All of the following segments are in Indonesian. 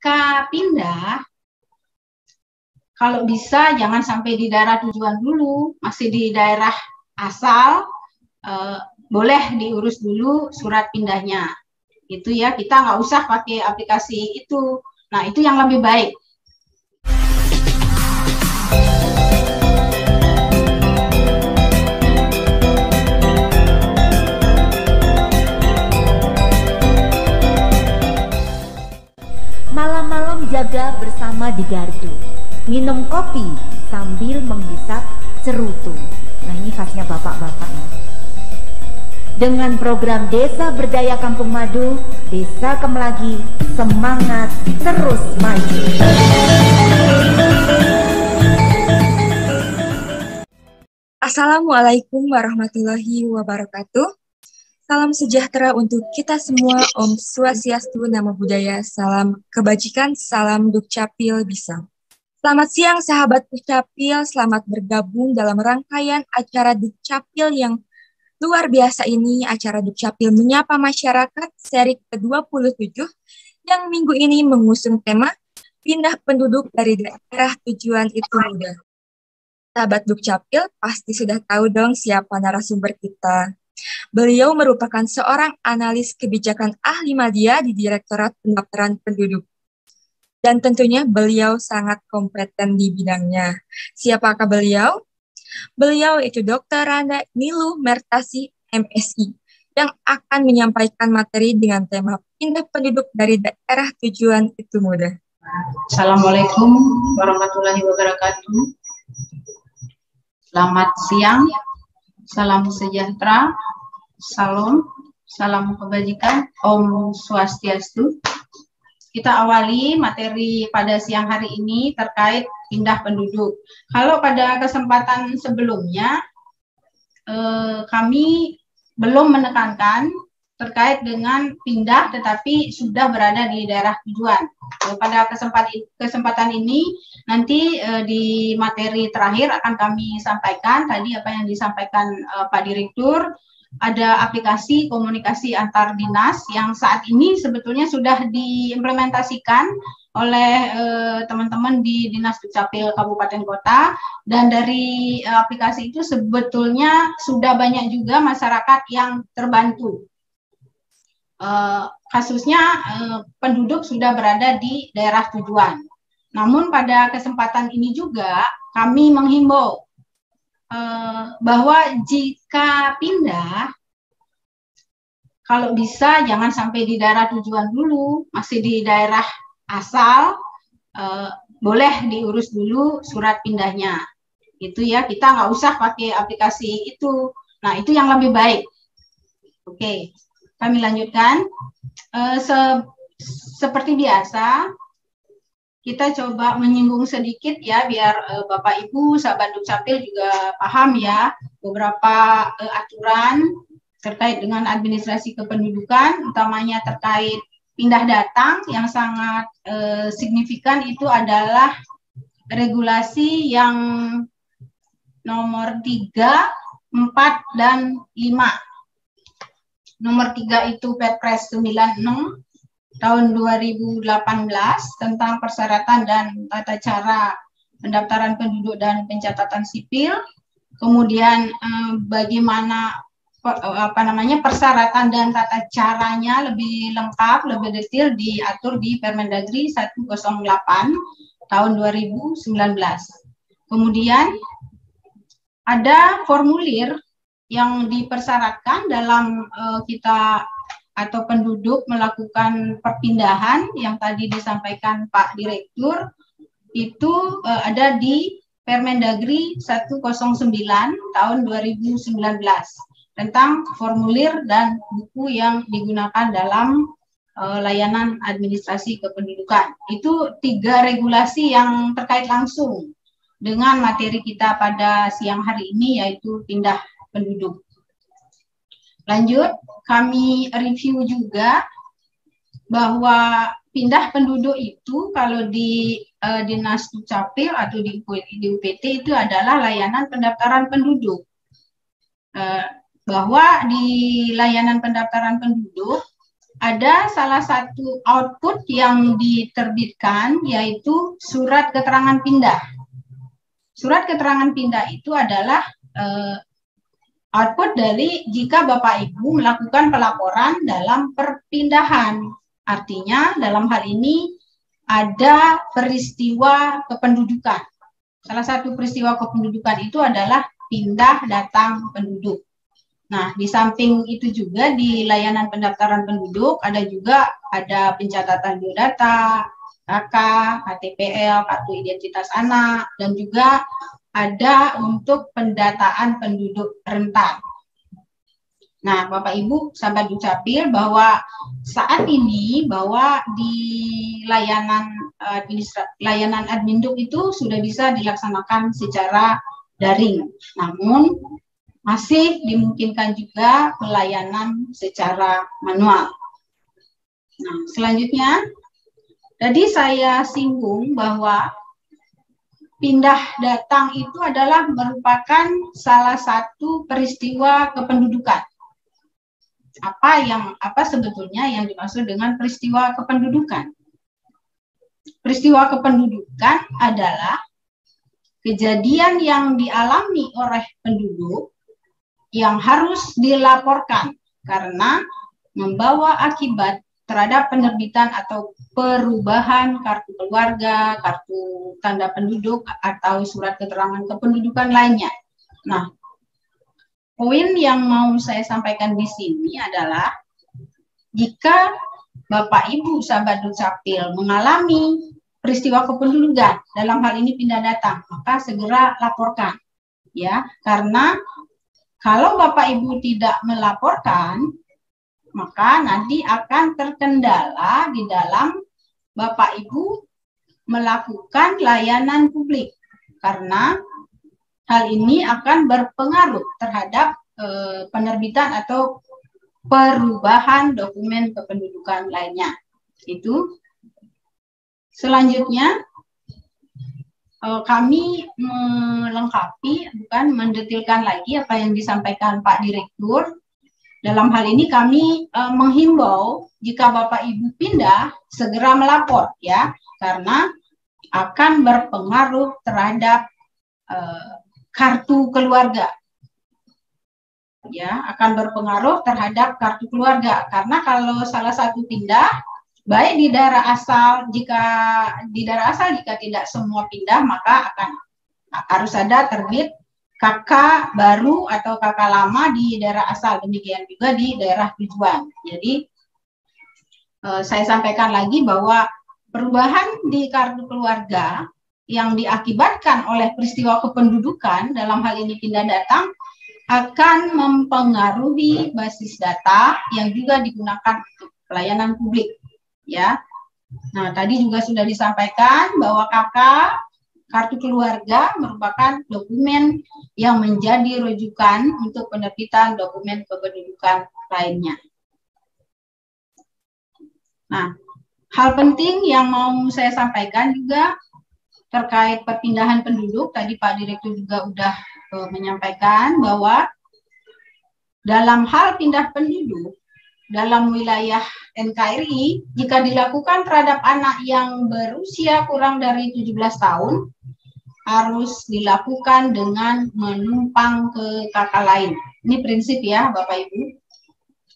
jika pindah, kalau bisa jangan sampai di daerah tujuan dulu, masih di daerah asal, boleh diurus dulu surat pindahnya. Itu ya, kita nggak usah pakai aplikasi itu. Nah, itu yang lebih baik. Malam-malam jaga bersama di gardu, minum kopi sambil menghisap cerutu. Nah, ini khasnya bapak-bapak nih. Dengan program Desa Berdaya Kampung Madu, Desa Kemelagi semangat terus maju. Assalamualaikum warahmatullahi wabarakatuh. Salam sejahtera untuk kita semua. Om Swastiastu, Namo Buddhaya, salam kebajikan, salam Dukcapil bisa. Selamat siang sahabat Dukcapil, selamat bergabung dalam rangkaian acara Dukcapil yang luar biasa ini, acara Dukcapil Menyapa Masyarakat seri ke-27 yang minggu ini mengusung tema pindah penduduk dari daerah tujuan itu mudah. Sahabat Dukcapil pasti sudah tahu dong siapa narasumber kita. Beliau merupakan seorang analis kebijakan ahli media di Direktorat Pendaftaran Penduduk. Dan tentunya beliau sangat kompeten di bidangnya. Siapakah beliau? Beliau itu Dr. Randa Nilu Mertasi, MSI, yang akan menyampaikan materi dengan tema pindah penduduk dari daerah tujuan itu mudah. Assalamualaikum warahmatullahi wabarakatuh. Selamat siang, salam sejahtera, salam kebajikan, Om Swastiastu. Kita awali materi pada siang hari ini terkait pindah penduduk. Kalau pada kesempatan sebelumnya, kami belum menekankan terkait dengan pindah tetapi sudah berada di daerah tujuan. Pada kesempatan ini nanti di materi terakhir akan kami sampaikan tadi apa yang disampaikan Pak Direktur, ada aplikasi komunikasi antar dinas yang saat ini sebetulnya sudah diimplementasikan oleh teman-teman di Dinas Dukcapil Kabupaten Kota, dan dari aplikasi itu sebetulnya sudah banyak juga masyarakat yang terbantu. Kasusnya penduduk sudah berada di daerah tujuan. Namun pada kesempatan ini juga kami menghimbau bahwa jika pindah, kalau bisa jangan sampai di daerah tujuan dulu, masih di daerah asal, boleh diurus dulu surat pindahnya. Itu ya, kita nggak usah pakai aplikasi itu. Nah, itu yang lebih baik. Oke. Kami lanjutkan, seperti biasa, kita coba menyinggung sedikit ya, biar Bapak Ibu, sahabat Dukcapil juga paham ya, beberapa aturan terkait dengan administrasi kependudukan, utamanya terkait pindah datang yang sangat signifikan itu adalah regulasi yang nomor 3, 4, dan 5. Nomor 3 itu Perpres 96 tahun 2018 tentang persyaratan dan tata cara pendaftaran penduduk dan pencatatan sipil. Kemudian bagaimana persyaratan dan tata caranya lebih lengkap, lebih detail diatur di Permendagri 108 tahun 2019. Kemudian ada formulir yang dipersyaratkan dalam kita atau penduduk melakukan perpindahan yang tadi disampaikan Pak Direktur, itu ada di Permendagri 109 tahun 2019 tentang formulir dan buku yang digunakan dalam layanan administrasi kependudukan. Itu 3 regulasi yang terkait langsung dengan materi kita pada siang hari ini, yaitu pindah penduduk. Lanjut, kami review juga bahwa pindah penduduk itu kalau di Dinas Dukcapil atau di UPT itu adalah layanan pendaftaran penduduk. Bahwa di layanan pendaftaran penduduk ada salah satu output yang diterbitkan yaitu surat keterangan pindah. Surat keterangan pindah itu adalah output dari jika Bapak Ibu melakukan pelaporan dalam perpindahan. Artinya dalam hal ini ada peristiwa kependudukan. Salah satu peristiwa kependudukan itu adalah pindah datang penduduk. Nah, di samping itu juga di layanan pendaftaran penduduk ada pencatatan biodata, KK, KTPL, kartu identitas anak, dan juga ada untuk pendataan penduduk rentan. Nah, Bapak Ibu, sahabat Dukcapil, bahwa saat ini bahwa di layanan Adminduk itu sudah bisa dilaksanakan secara daring. Namun masih dimungkinkan juga pelayanan secara manual. Nah, selanjutnya, tadi saya singgung bahwa pindah datang itu adalah merupakan salah satu peristiwa kependudukan. Apa sebetulnya yang dimaksud dengan peristiwa kependudukan? Peristiwa kependudukan adalah kejadian yang dialami oleh penduduk yang harus dilaporkan karena membawa akibat terhadap penerbitan atau perubahan kartu keluarga, kartu tanda penduduk, atau surat keterangan kependudukan lainnya. Nah, poin yang mau saya sampaikan di sini adalah jika Bapak Ibu sahabat Dukcapil mengalami peristiwa kependudukan, dalam hal ini pindah datang, maka segera laporkan, ya, karena kalau Bapak Ibu tidak melaporkan, maka nanti akan terkendala di dalam Bapak Ibu melakukan layanan publik, karena hal ini akan berpengaruh terhadap penerbitan atau perubahan dokumen kependudukan lainnya. Itu. Selanjutnya, kami mendetilkan lagi apa yang disampaikan Pak Direktur. Dalam hal ini kami menghimbau jika Bapak Ibu pindah segera melapor, ya, karena akan berpengaruh terhadap kartu keluarga, ya, akan berpengaruh terhadap kartu keluarga, karena kalau salah satu pindah, baik di daerah asal, jika tidak semua pindah, maka harus ada terbit KK baru atau KK lama di daerah asal, demikian juga di daerah tujuan. Jadi saya sampaikan lagi bahwa perubahan di kartu keluarga yang diakibatkan oleh peristiwa kependudukan, dalam hal ini pindah datang, akan mempengaruhi basis data yang juga digunakan untuk pelayanan publik, ya. Nah, tadi juga sudah disampaikan bahwa KK, kartu keluarga, merupakan dokumen yang menjadi rujukan untuk penerbitan dokumen kependudukan lainnya. Nah, hal penting yang mau saya sampaikan juga terkait perpindahan penduduk, tadi Pak Direktur juga sudah menyampaikan bahwa dalam hal pindah penduduk dalam wilayah NKRI, jika dilakukan terhadap anak yang berusia kurang dari 17 tahun, harus dilakukan dengan menumpang ke KK lain. Ini prinsip, ya Bapak Ibu.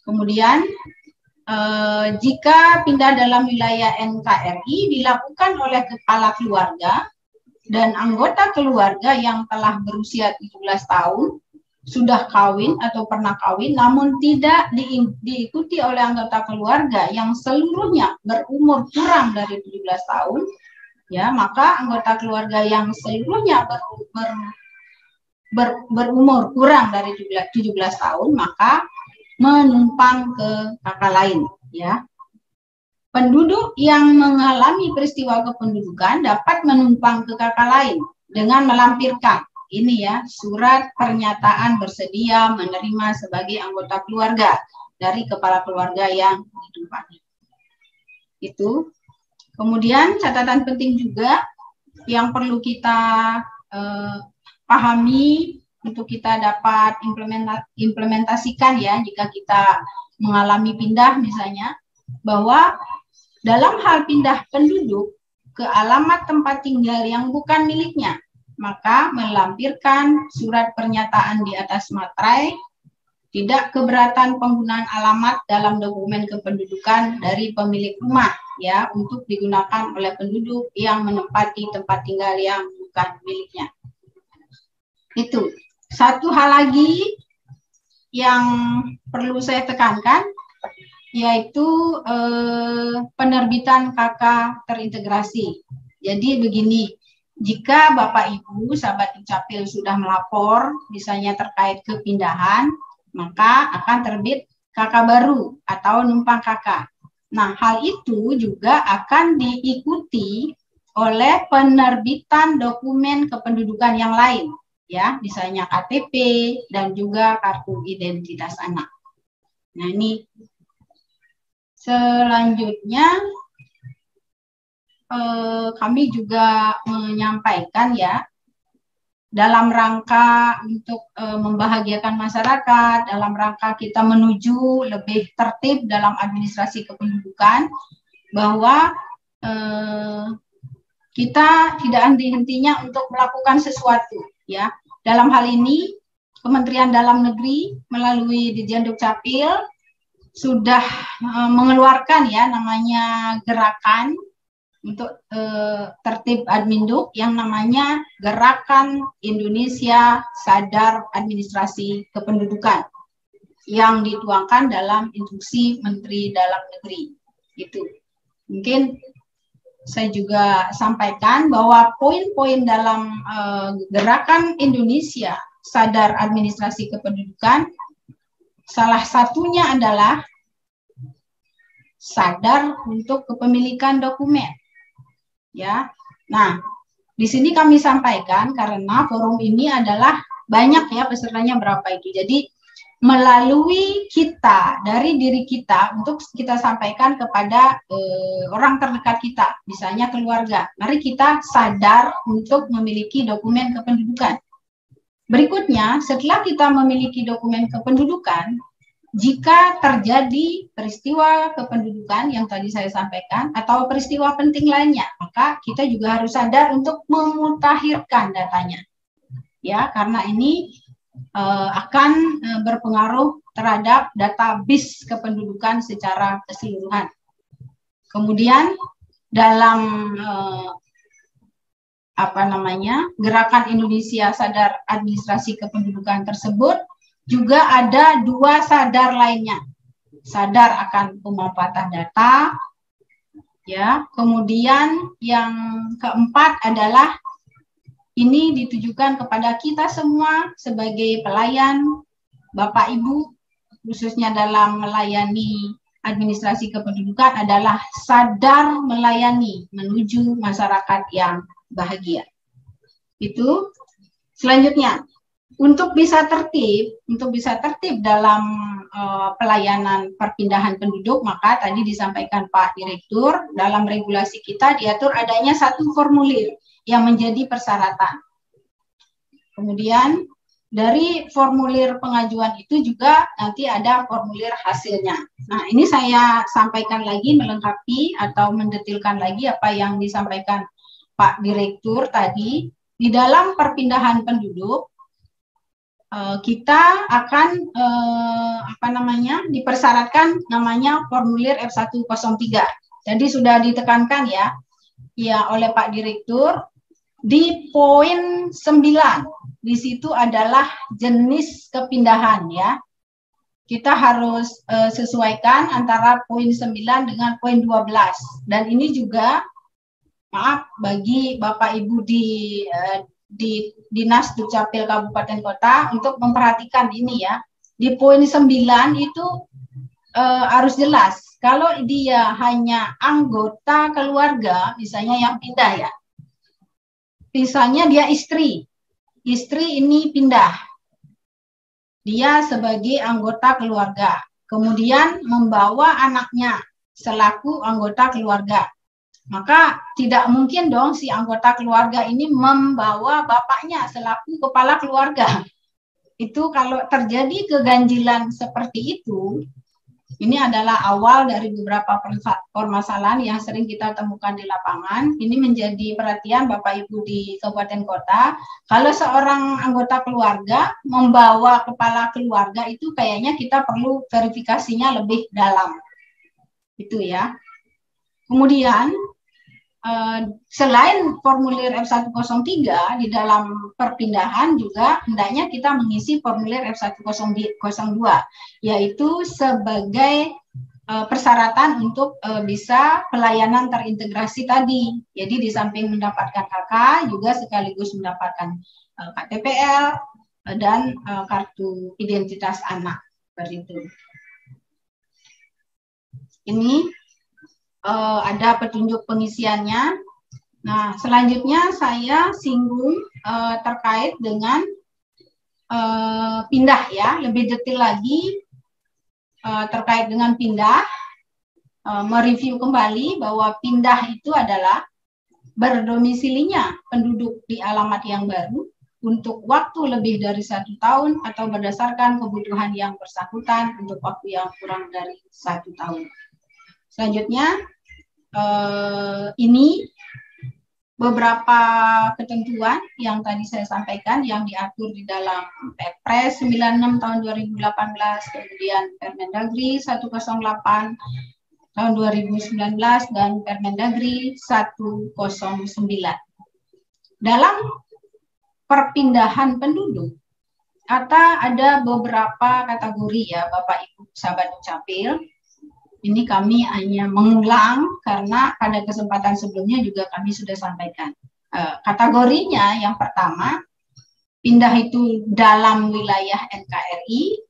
Kemudian, jika pindah dalam wilayah NKRI dilakukan oleh kepala keluarga dan anggota keluarga yang telah berusia 17 tahun, sudah kawin atau pernah kawin, namun tidak diikuti oleh anggota keluarga yang seluruhnya berumur kurang dari 17 tahun, ya, maka anggota keluarga yang seluruhnya berumur kurang dari 17 tahun, maka menumpang ke KK lain, ya. Penduduk yang mengalami peristiwa kependudukan dapat menumpang ke KK lain dengan melampirkan ini, ya, surat pernyataan bersedia menerima sebagai anggota keluarga dari kepala keluarga yang ditumpangkan. Itu. Kemudian catatan penting juga yang perlu kita pahami untuk kita dapat implementasikan, ya, jika kita mengalami pindah misalnya, bahwa dalam hal pindah penduduk ke alamat tempat tinggal yang bukan miliknya, maka melampirkan surat pernyataan di atas materai tidak keberatan penggunaan alamat dalam dokumen kependudukan dari pemilik rumah ya untuk digunakan oleh penduduk yang menempati tempat tinggal yang bukan miliknya. Itu. Satu hal lagi yang perlu saya tekankan yaitu penerbitan KK terintegrasi. Jadi begini, jika Bapak Ibu sahabat Dukcapil sudah melapor misalnya terkait kepindahan, maka akan terbit KK baru atau numpang KK. Nah, hal itu juga akan diikuti oleh penerbitan dokumen kependudukan yang lain, ya, misalnya KTP dan juga kartu identitas anak. Nah, ini selanjutnya kami juga menyampaikan ya, dalam rangka untuk membahagiakan masyarakat, dalam rangka kita menuju lebih tertib dalam administrasi kependudukan, bahwa kita tidak henti-hentinya untuk melakukan sesuatu. Ya, dalam hal ini Kementerian Dalam Negeri melalui Ditjen Dukcapil sudah mengeluarkan ya namanya gerakan untuk tertib adminduk yang namanya Gerakan Indonesia Sadar Administrasi Kependudukan yang dituangkan dalam instruksi Menteri Dalam Negeri. Itu mungkin saya juga sampaikan bahwa poin-poin dalam Gerakan Indonesia Sadar Administrasi Kependudukan salah satunya adalah sadar untuk kepemilikan dokumen. Ya, nah di sini kami sampaikan karena forum ini adalah banyak ya pesertanya berapa itu. Jadi melalui kita dari diri kita untuk kita sampaikan kepada orang terdekat kita, misalnya keluarga. Mari kita sadar untuk memiliki dokumen kependudukan. Berikutnya, setelah kita memiliki dokumen kependudukan, jika terjadi peristiwa kependudukan yang tadi saya sampaikan atau peristiwa penting lainnya, maka kita juga harus sadar untuk memutakhirkan datanya. Ya, karena ini akan berpengaruh terhadap database kependudukan secara keseluruhan. Kemudian dalam Gerakan Indonesia Sadar Administrasi Kependudukan tersebut juga ada dua sadar lainnya. Sadar akan pemanfaatan data, ya. Kemudian yang keempat adalah ini ditujukan kepada kita semua sebagai pelayan, Bapak Ibu, khususnya dalam melayani administrasi kependudukan adalah sadar melayani menuju masyarakat yang bahagia. Itu selanjutnya. Untuk bisa tertib dalam pelayanan perpindahan penduduk, maka tadi disampaikan Pak Direktur, dalam regulasi kita diatur adanya satu formulir yang menjadi persyaratan. Kemudian dari formulir pengajuan itu juga nanti ada formulir hasilnya. Nah, ini saya sampaikan lagi melengkapi atau mendetilkan lagi apa yang disampaikan Pak Direktur tadi. Di dalam perpindahan penduduk kita akan dipersyaratkan namanya formulir F103. Jadi sudah ditekankan ya oleh Pak Direktur di poin 9. Di situ adalah jenis kepindahan ya. Kita harus sesuaikan antara poin 9 dengan poin 12. Dan ini juga maaf bagi Bapak Ibu di Dinas Dukcapil Kabupaten Kota untuk memperhatikan ini ya. Di poin 9 itu harus jelas. Kalau dia hanya anggota keluarga, misalnya yang pindah ya. Misalnya dia istri ini pindah. Dia sebagai anggota keluarga. Kemudian membawa anaknya selaku anggota keluarga. Maka tidak mungkin dong si anggota keluarga ini membawa bapaknya selaku kepala keluarga. Itu kalau terjadi keganjilan seperti itu, Ini adalah awal dari beberapa permasalahan yang sering kita temukan di lapangan. Ini menjadi perhatian Bapak Ibu di kabupaten kota. Kalau seorang anggota keluarga membawa kepala keluarga itu kayaknya kita perlu verifikasinya lebih dalam. Itu ya. Kemudian selain formulir F103 di dalam perpindahan juga hendaknya kita mengisi formulir F102 yaitu sebagai persyaratan untuk bisa pelayanan terintegrasi tadi. Jadi di samping mendapatkan KK juga sekaligus mendapatkan KTPL dan kartu identitas anak seperti itu. Ini ada petunjuk pengisiannya. Nah, selanjutnya saya singgung terkait dengan pindah ya, lebih detail lagi terkait dengan pindah, mereview kembali bahwa pindah itu adalah berdomisilinya penduduk di alamat yang baru untuk waktu lebih dari 1 tahun atau berdasarkan kebutuhan yang bersangkutan untuk waktu yang kurang dari 1 tahun. Selanjutnya, ini beberapa ketentuan yang tadi saya sampaikan yang diatur di dalam Perpres 96 tahun 2018, kemudian Permendagri 108 tahun 2019 dan Permendagri 109. Dalam perpindahan penduduk ada beberapa kategori ya Bapak Ibu sahabat Dukcapil. Ini kami hanya mengulang karena pada kesempatan sebelumnya juga kami sudah sampaikan. Kategorinya yang pertama, pindah itu dalam wilayah NKRI,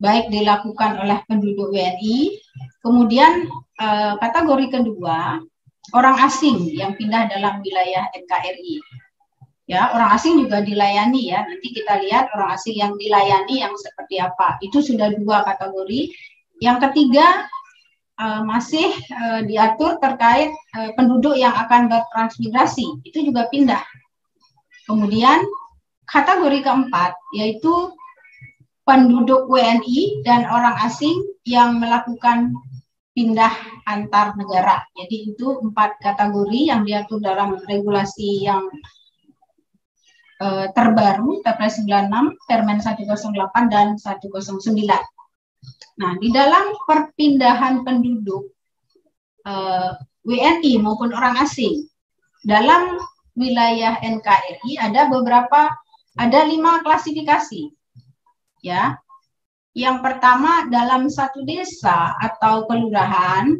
baik dilakukan oleh penduduk WNI. Kemudian kategori kedua, orang asing yang pindah dalam wilayah NKRI. Ya, orang asing juga dilayani ya. Nanti kita lihat orang asing yang dilayani yang seperti apa. Itu sudah 2 kategori. Yang ketiga, masih diatur terkait penduduk yang akan bertransmigrasi, itu juga pindah. Kemudian kategori keempat yaitu penduduk WNI dan orang asing yang melakukan pindah antar negara. Jadi itu 4 kategori yang diatur dalam regulasi yang terbaru Perpres 96, Permen 108 dan 109. Nah, di dalam perpindahan penduduk WNI maupun orang asing dalam wilayah NKRI ada 5 klasifikasi. Ya. Yang pertama dalam satu desa atau kelurahan,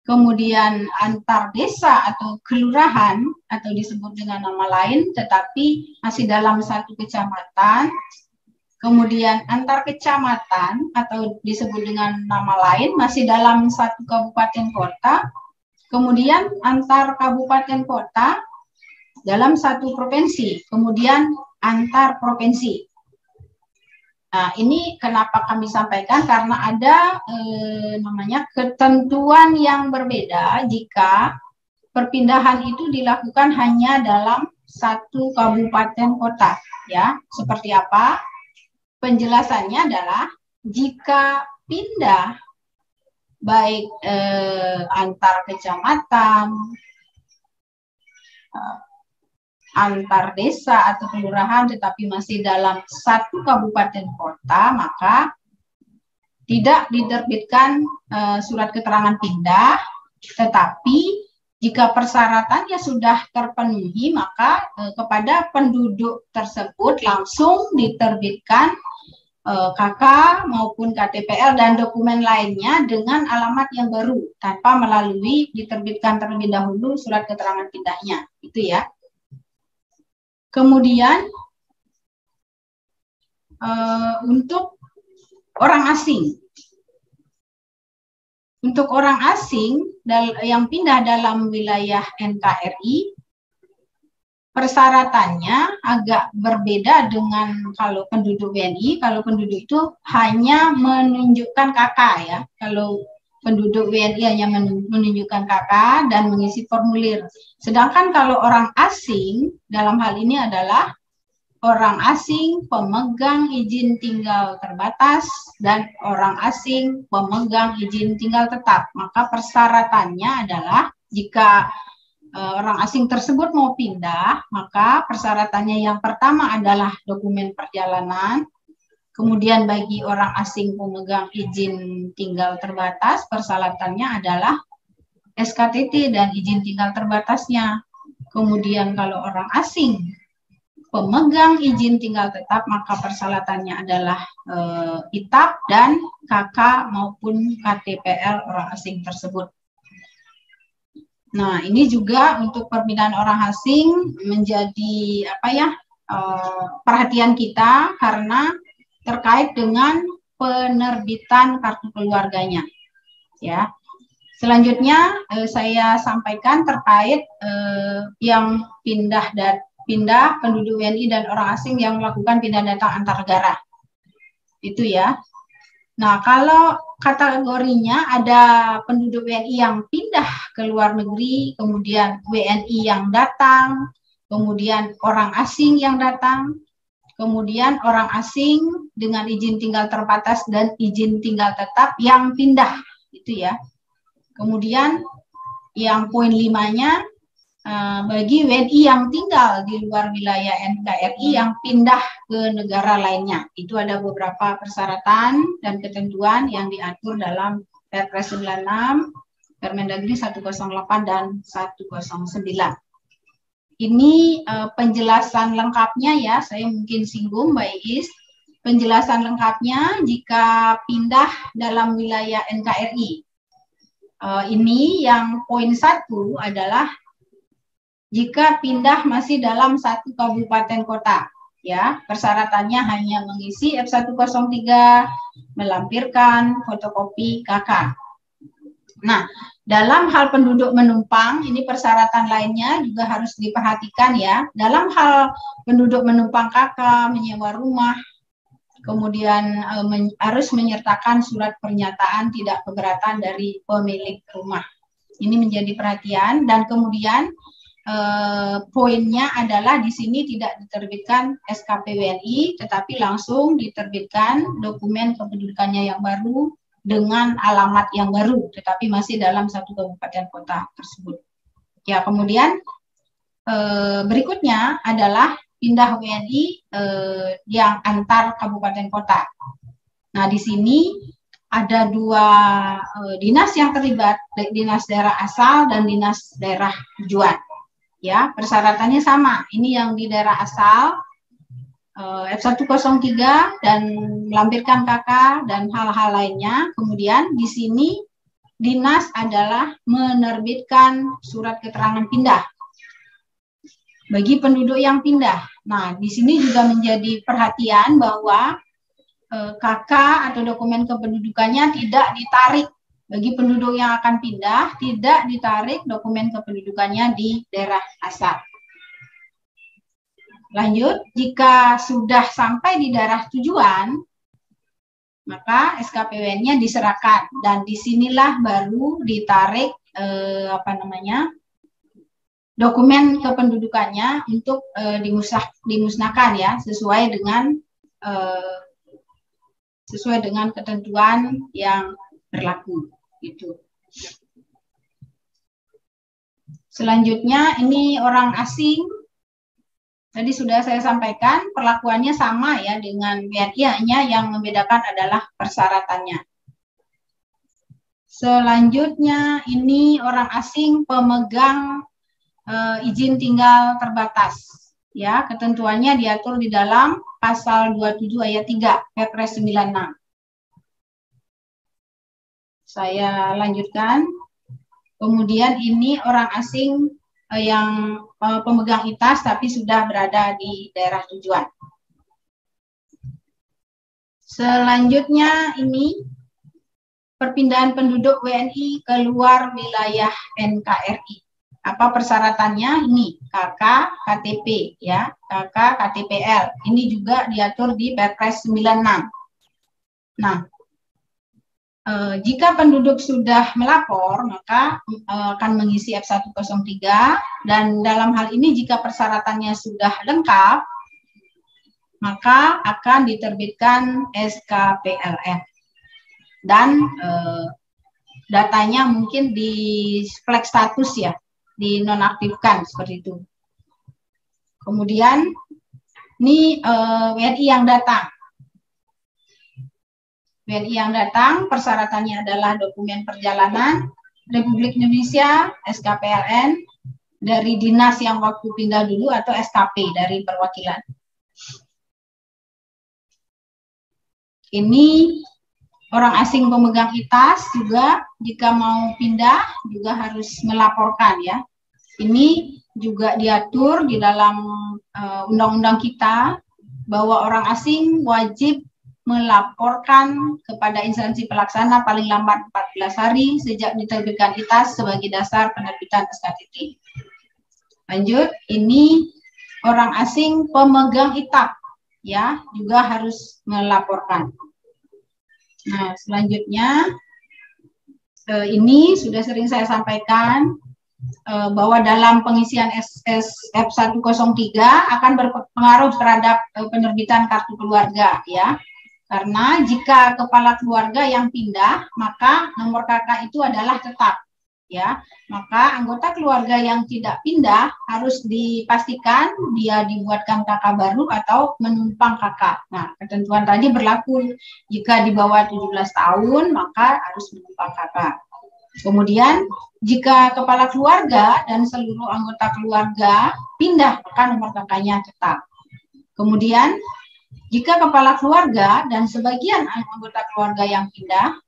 kemudian antar desa atau kelurahan atau disebut dengan nama lain tetapi masih dalam satu kecamatan. Kemudian antar kecamatan atau disebut dengan nama lain masih dalam satu kabupaten kota. Kemudian antar kabupaten kota dalam satu provinsi. Kemudian antar provinsi. Nah, ini kenapa kami sampaikan karena ada ketentuan yang berbeda jika perpindahan itu dilakukan hanya dalam satu kabupaten kota. Ya, seperti apa? Penjelasannya adalah jika pindah baik antar kecamatan, antar desa atau kelurahan tetapi masih dalam satu kabupaten kota, maka tidak diterbitkan surat keterangan pindah, tetapi jika persyaratannya sudah terpenuhi, maka kepada penduduk tersebut langsung diterbitkan KK maupun KTPL dan dokumen lainnya dengan alamat yang baru tanpa melalui diterbitkan terlebih dahulu surat keterangan pindahnya. Itu ya. Kemudian untuk orang asing. Untuk orang asing yang pindah dalam wilayah NKRI, persyaratannya agak berbeda dengan kalau penduduk WNI. Kalau penduduk itu hanya menunjukkan KK ya. Kalau penduduk WNI hanya menunjukkan KK dan mengisi formulir. Sedangkan kalau orang asing dalam hal ini adalah orang asing pemegang izin tinggal terbatas, dan orang asing pemegang izin tinggal tetap. Maka persyaratannya adalah jika orang asing tersebut mau pindah, maka persyaratannya yang pertama adalah dokumen perjalanan. Kemudian bagi orang asing pemegang izin tinggal terbatas, persyaratannya adalah SKTT dan izin tinggal terbatasnya. Kemudian kalau orang asing pemegang izin tinggal tetap, maka persyaratannya adalah ITAP dan KK maupun KTPL orang asing tersebut. Nah, ini juga untuk perpindahan orang asing menjadi perhatian kita karena terkait dengan penerbitan kartu keluarganya. Ya. Selanjutnya saya sampaikan terkait yang pindah penduduk WNI dan orang asing yang melakukan pindah datang antar negara. Itu ya. Nah, kalau kategorinya ada penduduk WNI yang pindah ke luar negeri, kemudian WNI yang datang, kemudian orang asing yang datang, kemudian orang asing dengan izin tinggal terbatas dan izin tinggal tetap yang pindah, itu ya. Kemudian yang poin 5-nya bagi WNI yang tinggal di luar wilayah NKRI yang pindah ke negara lainnya. Itu ada beberapa persyaratan dan ketentuan yang diatur dalam Perpres 96, Permendagri 108 dan 109. Ini penjelasan lengkapnya ya, saya mungkin singgung Mbak Iis. Penjelasan lengkapnya jika pindah dalam wilayah NKRI. Ini yang poin 1 adalah jika pindah masih dalam satu kabupaten kota, ya persyaratannya hanya mengisi F103, melampirkan fotokopi KK. Nah, dalam hal penduduk menumpang, ini persyaratan lainnya juga harus diperhatikan ya. Dalam hal penduduk menumpang KK, menyewa rumah, kemudian harus menyertakan surat pernyataan tidak keberatan dari pemilik rumah. Ini menjadi perhatian dan kemudian poinnya adalah di sini tidak diterbitkan SKP WNI, tetapi langsung diterbitkan dokumen kependudukannya yang baru dengan alamat yang baru, tetapi masih dalam satu kabupaten kota tersebut. Ya, kemudian berikutnya adalah pindah WNI yang antar kabupaten kota. Nah, di sini ada dua dinas yang terlibat, dinas daerah asal dan dinas daerah tujuan. Ya, persyaratannya sama. Ini yang di daerah asal F103 dan melampirkan KK dan hal-hal lainnya. Kemudian di sini dinas adalah menerbitkan surat keterangan pindah bagi penduduk yang pindah. Nah, di sini juga menjadi perhatian bahwa KK atau dokumen kependudukannya tidak ditarik. Bagi penduduk yang akan pindah, tidak ditarik dokumen kependudukannya di daerah asal. Lanjut, jika sudah sampai di daerah tujuan, maka SKPWN-nya diserahkan. Dan disinilah baru ditarik dokumen kependudukannya untuk dimusnahkan ya, sesuai dengan ketentuan yang berlaku. Gitu. Selanjutnya ini orang asing. Tadi sudah saya sampaikan perlakuannya sama ya dengan WNI, hanya yang membedakan adalah persyaratannya. Selanjutnya ini orang asing pemegang izin tinggal terbatas. Ya, ketentuannya diatur di dalam pasal 27 ayat 3 Perpres 96. Saya lanjutkan. Kemudian ini orang asing yang pemegang ITAS tapi sudah berada di daerah tujuan. Selanjutnya ini perpindahan penduduk WNI ke luar wilayah NKRI. Apa persyaratannya? Ini KK, KTP ya, KK, KTPL. Ini juga diatur di Perpres 96. Nah, jika penduduk sudah melapor, maka akan mengisi F103, dan dalam hal ini jika persyaratannya sudah lengkap, maka akan diterbitkan SKPLN. Dan datanya mungkin di flag status ya, dinonaktifkan seperti itu. Kemudian ini WNI yang datang. WNI yang datang persyaratannya adalah dokumen perjalanan Republik Indonesia, SKPLN, dari dinas yang waktu pindah dulu atau SKP dari perwakilan. Ini orang asing pemegang ITAS juga jika mau pindah juga harus melaporkan ya. Ini juga diatur di dalam undang-undang kita bahwa orang asing wajib melaporkan kepada instansi pelaksana paling lambat 14 hari sejak diterbitkan ITAS sebagai dasar penerbitan SKTT. Lanjut, ini orang asing pemegang ITAP ya juga harus melaporkan. Nah, selanjutnya ini sudah sering saya sampaikan bahwa dalam pengisian F103 akan berpengaruh terhadap penerbitan kartu keluarga ya. Karena jika kepala keluarga yang pindah, maka nomor KK itu adalah tetap ya. Maka anggota keluarga yang tidak pindah harus dipastikan dia dibuatkan KK baru atau menumpang KK. Nah, ketentuan tadi berlaku jika di bawah 17 tahun maka harus menumpang KK. Kemudian jika kepala keluarga dan seluruh anggota keluarga pindah, maka nomor KK-nya tetap. Kemudian jika kepala keluarga dan sebagian anggota keluarga yang pindah,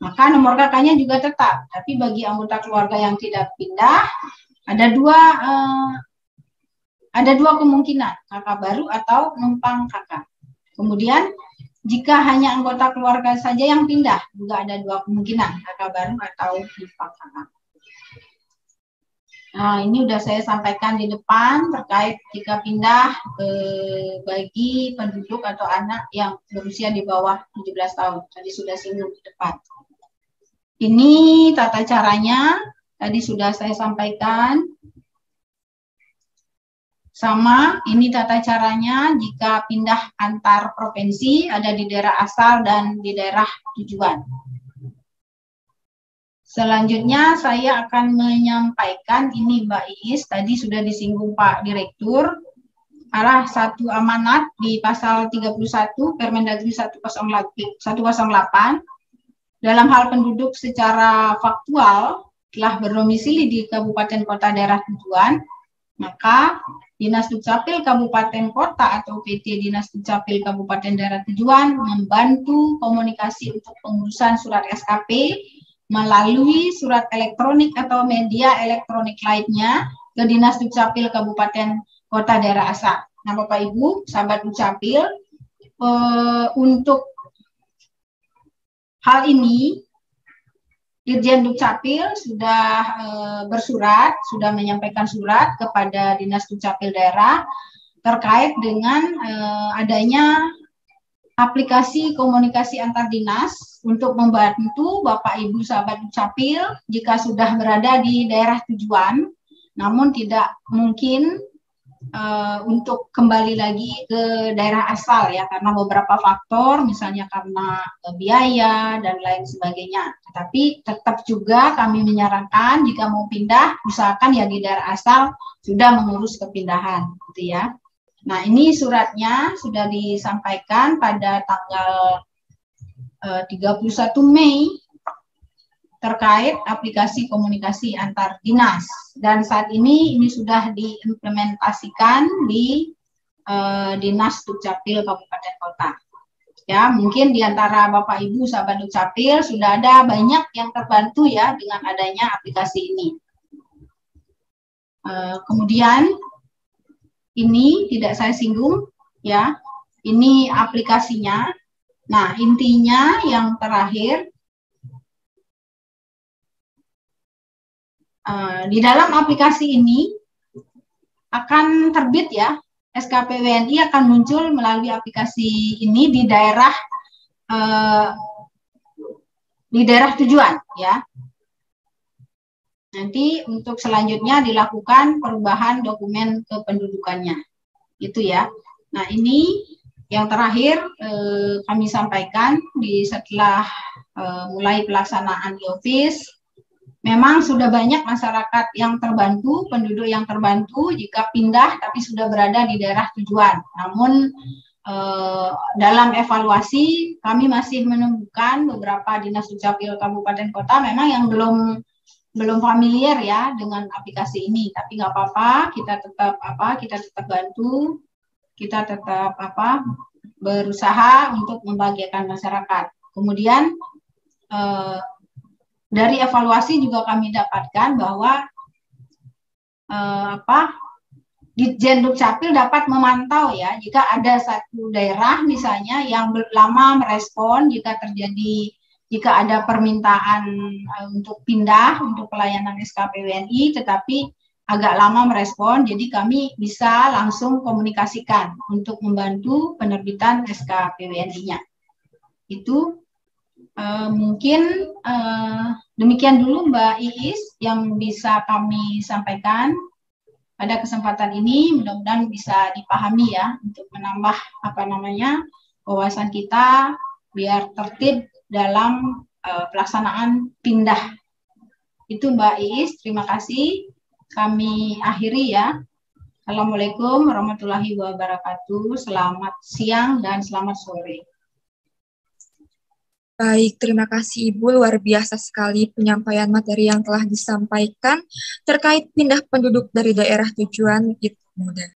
maka nomor KK-nya juga tetap. Tapi bagi anggota keluarga yang tidak pindah, ada dua kemungkinan, KK baru atau numpang KK. Kemudian jika hanya anggota keluarga saja yang pindah, juga ada dua kemungkinan, KK baru atau numpang KK. Nah, ini sudah saya sampaikan di depan terkait jika pindah bagi penduduk atau anak yang berusia di bawah 17 tahun. Tadi sudah singgung di depan. Ini tata caranya, tadi sudah saya sampaikan. Sama, ini tata caranya jika pindah antar provinsi, ada di daerah asal dan di daerah tujuan. Selanjutnya saya akan menyampaikan ini Mbak Iis, tadi sudah disinggung Pak Direktur, arah satu amanat di pasal 31 Permendagri 108 dalam hal penduduk secara faktual telah berdomisili di kabupaten kota daerah tujuan, maka Dinas Dukcapil Kabupaten Kota atau PT Dinas Dukcapil Kabupaten Daerah Tujuan membantu komunikasi untuk pengurusan surat SKP melalui surat elektronik atau media elektronik lainnya ke Dinas Dukcapil Kabupaten Kota Daerah Asal. Nah, Bapak Ibu, sahabat Dukcapil, untuk hal ini Dirjen Dukcapil sudah bersurat, sudah menyampaikan surat kepada Dinas Dukcapil Daerah terkait dengan adanya aplikasi komunikasi antar dinas untuk membantu Bapak Ibu sahabat Dukcapil jika sudah berada di daerah tujuan, namun tidak mungkin untuk kembali lagi ke daerah asal ya, karena beberapa faktor, misalnya karena biaya dan lain sebagainya. Tetapi tetap juga kami menyarankan jika mau pindah, usahakan ya di daerah asal sudah mengurus kepindahan, gitu ya. Nah, ini suratnya sudah disampaikan pada tanggal 31 Mei terkait aplikasi komunikasi antar dinas. Dan saat ini sudah diimplementasikan di Dinas Dukcapil Kabupaten Kota. Ya, mungkin di antara Bapak Ibu sahabat Dukcapil sudah ada banyak yang terbantu ya dengan adanya aplikasi ini. Kemudian ini tidak saya singgung ya, ini aplikasinya. Nah, intinya yang terakhir, di dalam aplikasi ini akan terbit ya, SKP WNI akan muncul melalui aplikasi ini di daerah tujuan ya. Nanti untuk selanjutnya dilakukan perubahan dokumen kependudukannya, gitu ya. Nah, ini Yang terakhir kami sampaikan setelah mulai pelaksanaan e-office, memang sudah banyak masyarakat yang terbantu, penduduk yang terbantu jika pindah tapi sudah berada di daerah tujuan. Namun dalam evaluasi kami masih menemukan beberapa dinas dukcapil kabupaten kota memang yang belum familiar ya dengan aplikasi ini. Tapi nggak apa-apa, kita tetap bantu, kita tetap berusaha untuk membahagiakan masyarakat. Kemudian dari evaluasi juga kami dapatkan bahwa Ditjen Dukcapil dapat memantau ya jika ada satu daerah misalnya yang lama merespon jika ada permintaan untuk pindah untuk pelayanan SKPWNI tetapi agak lama merespon, jadi kami bisa langsung komunikasikan untuk membantu penerbitan SKPWNI-nya. Itu mungkin demikian dulu Mbak Iis yang bisa kami sampaikan pada kesempatan ini. Mudah-mudahan bisa dipahami ya untuk menambah wawasan kita biar tertib dalam pelaksanaan pindah. Itu Mbak Iis, terima kasih. Kami akhiri ya. Assalamualaikum warahmatullahi wabarakatuh. Selamat siang dan selamat sore. Baik, terima kasih Ibu. Luar biasa sekali penyampaian materi yang telah disampaikan terkait pindah penduduk dari daerah tujuan itu mudah.